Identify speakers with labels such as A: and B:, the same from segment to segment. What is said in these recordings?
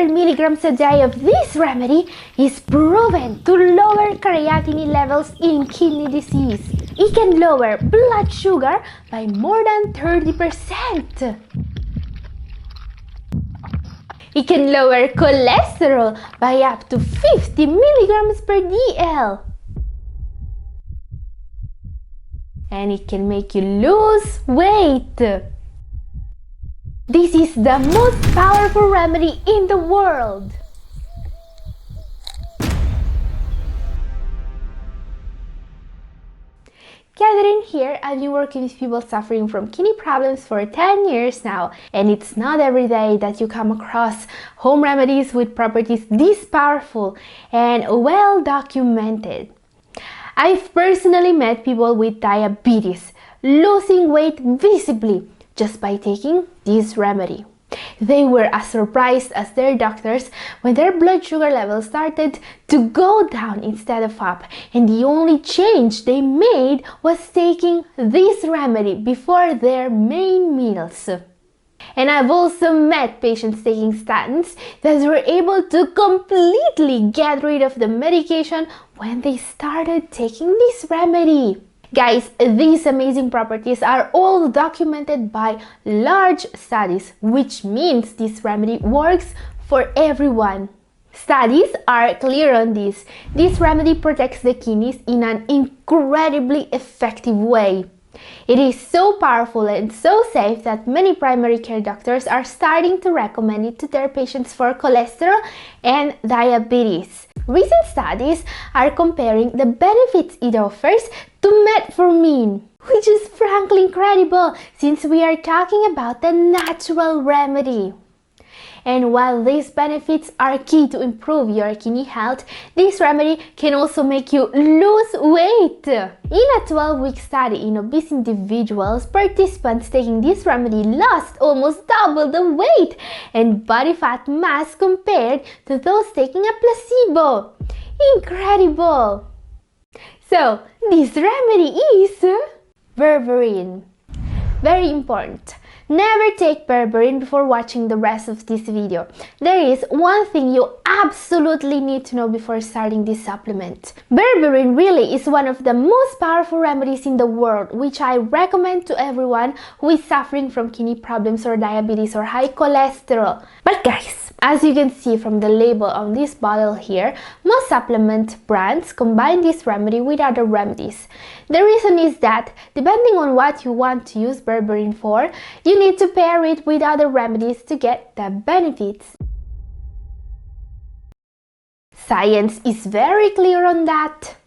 A: 100 milligrams a day of this remedy is proven to lower creatinine levels in kidney disease. It can lower blood sugar by more than 30%. It can lower cholesterol by up to 50 milligrams per dl. And it can make you lose weight. This is the most powerful remedy in the world. Catherine here. I've been working with people suffering from kidney problems for 10 years now, and it's not every day that you come across home remedies with properties this powerful and well documented. I've personally met people with diabetes losing weight visibly just by taking this remedy. They were as surprised as their doctors when their blood sugar levels started to go down instead of up, and the only change they made was taking this remedy before their main meals. And I've also met patients taking statins that were able to completely get rid of the medication when they started taking this remedy. Guys, these amazing properties are all documented by large studies, which means this remedy works for everyone. Studies are clear on this. This remedy protects the kidneys in an incredibly effective way. It is so powerful and so safe that many primary care doctors are starting to recommend it to their patients for cholesterol and diabetes. Recent studies are comparing the benefits it offers to metformin, which is frankly incredible since we are talking about a natural remedy. And while these benefits are key to improve your kidney health, this remedy can also make you lose weight. In a 12-week study in obese individuals, participants taking this remedy lost almost double the weight and body fat mass compared to those taking a placebo. Incredible! So, this remedy is berberine. Very important. Never take berberine before watching the rest of this video. There is one thing you absolutely need to know before starting this supplement. Berberine really is one of the most powerful remedies in the world, which I recommend to everyone who is suffering from kidney problems or diabetes or high cholesterol. But guys, as you can see from the label on this bottle here, most supplement brands combine this remedy with other remedies. The reason is that, depending on what you want to use berberine for, you need to pair it with other remedies to get the benefits. Science is very clear on that.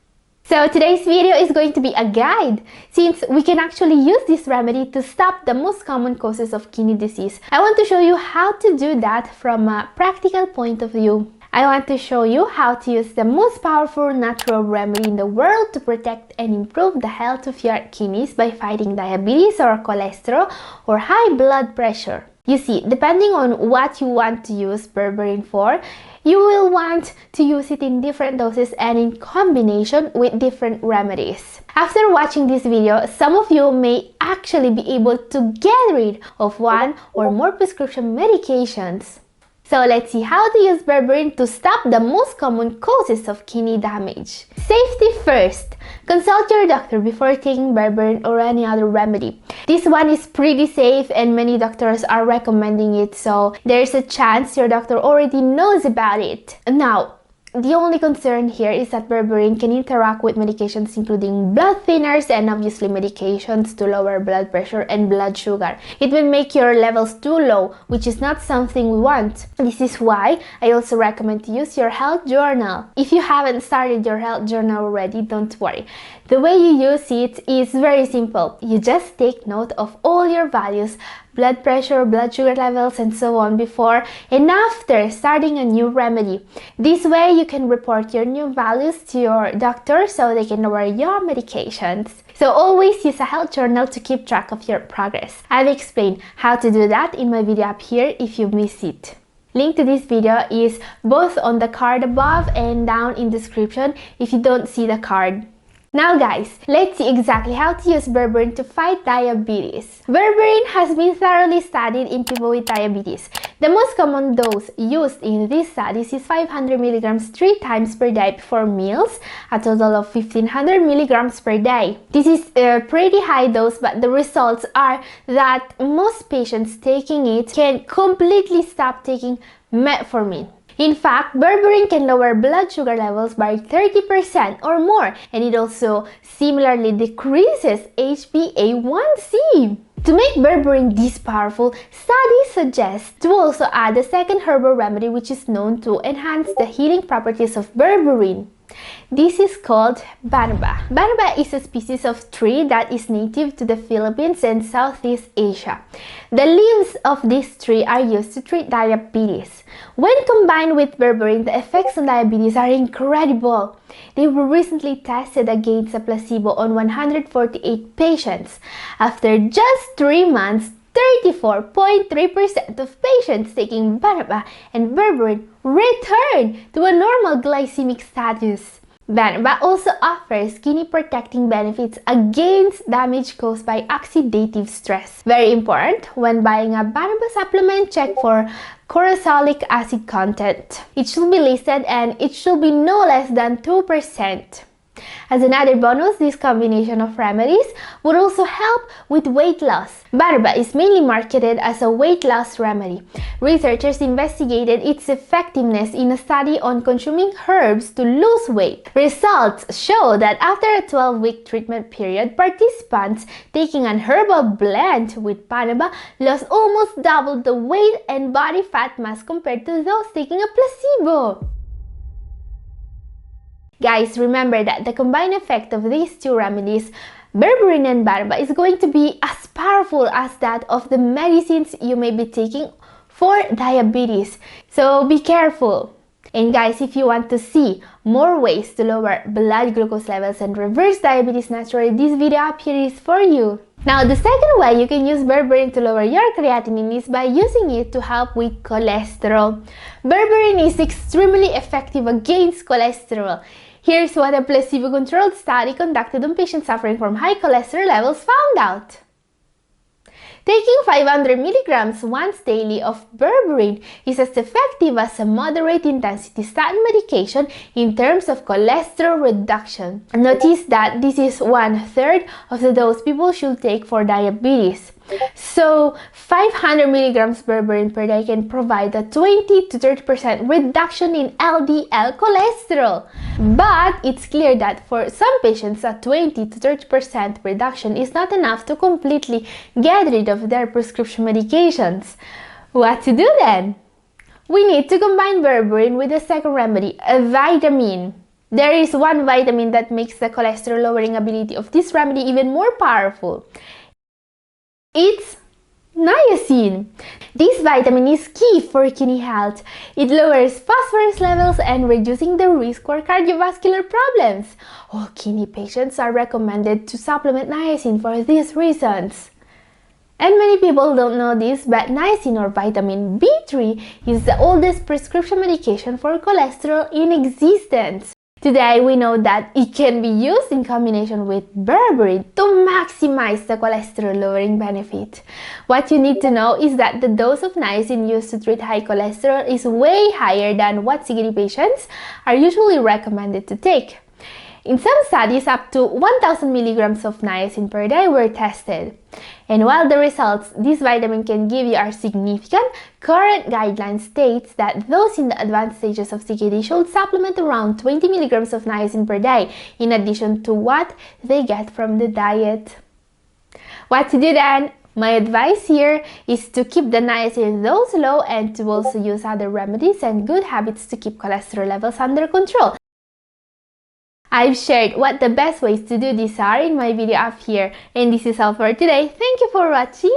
A: So today's video is going to be a guide, since we can actually use this remedy to stop the most common causes of kidney disease. I want to show you how to do that from a practical point of view. I want to show you how to use the most powerful natural remedy in the world to protect and improve the health of your kidneys by fighting diabetes or cholesterol or high blood pressure. You see, depending on what you want to use berberine for, you will want to use it in different doses and in combination with different remedies. After watching this video, some of you may actually be able to get rid of one or more prescription medications. So let's see how to use berberine to stop the most common causes of kidney damage. Safety first. Consult your doctor before taking berberine or any other remedy. This one is pretty safe and many doctors are recommending it, so there's a chance your doctor already knows about it. Now, the only concern here is that berberine can interact with medications including blood thinners and obviously medications to lower blood pressure and blood sugar. It will make your levels too low, which is not something we want. This is why I also recommend to use your health journal. If you haven't started your health journal already, don't worry. The way you use it is very simple. You just take note of all your values, blood pressure, blood sugar levels, and so on before and after starting a new remedy. This way you can report your new values to your doctor so they can lower your medications. So always use a health journal to keep track of your progress. I've explained how to do that in my video up here if you missed it. Link to this video is both on the card above and down in description if you don't see the card. Now guys, let's see exactly how to use berberine to fight diabetes. Berberine has been thoroughly studied in people with diabetes. The most common dose used in these studies is 500 milligrams 3 times per day before meals, a total of 1500 milligrams per day. This is a pretty high dose, but the results are that most patients taking it can completely stop taking metformin. In fact, berberine can lower blood sugar levels by 30% or more, and it also similarly decreases HbA1c. To make berberine this powerful, studies suggest to also add a second herbal remedy which is known to enhance the healing properties of berberine. This is called banaba. Banaba is a species of tree that is native to the Philippines and Southeast Asia. The leaves of this tree are used to treat diabetes. When combined with berberine, the effects on diabetes are incredible. They were recently tested against a placebo on 148 patients. After just 3 months, 34.3% of patients taking banaba and berberine returned to a normal glycemic status. Banaba also offers kidney protecting benefits against damage caused by oxidative stress. Very important, when buying a banaba supplement, check for chlorosolic acid content. It should be listed and it should be no less than 2%. As another bonus, this combination of remedies would also help with weight loss. Banaba is mainly marketed as a weight loss remedy. Researchers investigated its effectiveness in a study on consuming herbs to lose weight. Results show that after a 12-week treatment period, participants taking an herbal blend with banaba lost almost double the weight and body fat mass compared to those taking a placebo. Guys, remember that the combined effect of these two remedies, berberine and banaba, is going to be as powerful as that of the medicines you may be taking for diabetes. So be careful. And guys, if you want to see more ways to lower blood glucose levels and reverse diabetes naturally, this video up here is for you. Now, the second way you can use berberine to lower your creatinine is by using it to help with cholesterol. Berberine is extremely effective against cholesterol. Here's what a placebo-controlled study conducted on patients suffering from high cholesterol levels found out. Taking 500 milligrams once daily of berberine is as effective as a moderate-intensity statin medication in terms of cholesterol reduction. Notice that this is 1/3 of the dose people should take for diabetes. So, 500 milligrams berberine per day can provide a 20 to 30% reduction in LDL cholesterol. But it's clear that for some patients, a 20 to 30% reduction is not enough to completely get rid of their prescription medications. What to do then? We need to combine berberine with a second remedy, a vitamin. There is one vitamin that makes the cholesterol lowering ability of this remedy even more powerful. It's niacin. This vitamin is key for kidney health. It lowers phosphorus levels and reducing the risk for cardiovascular problems. All kidney patients are recommended to supplement niacin for these reasons. And many people don't know this, but niacin or vitamin B3 is the oldest prescription medication for cholesterol in existence. Today, we know that it can be used in combination with berberine to maximize the cholesterol-lowering benefit. What you need to know is that the dose of niacin used to treat high cholesterol is way higher than what CKD patients are usually recommended to take. In some studies, up to 1,000 milligrams of niacin per day were tested. And while the results this vitamin can give you are significant, current guidelines states that those in the advanced stages of CKD should supplement around 20 milligrams of niacin per day, in addition to what they get from the diet. What to do then? My advice here is to keep the niacin dose low and to also use other remedies and good habits to keep cholesterol levels under control. I've shared what the best ways to do this are in my video up here, and this is all for today. Thank you for watching.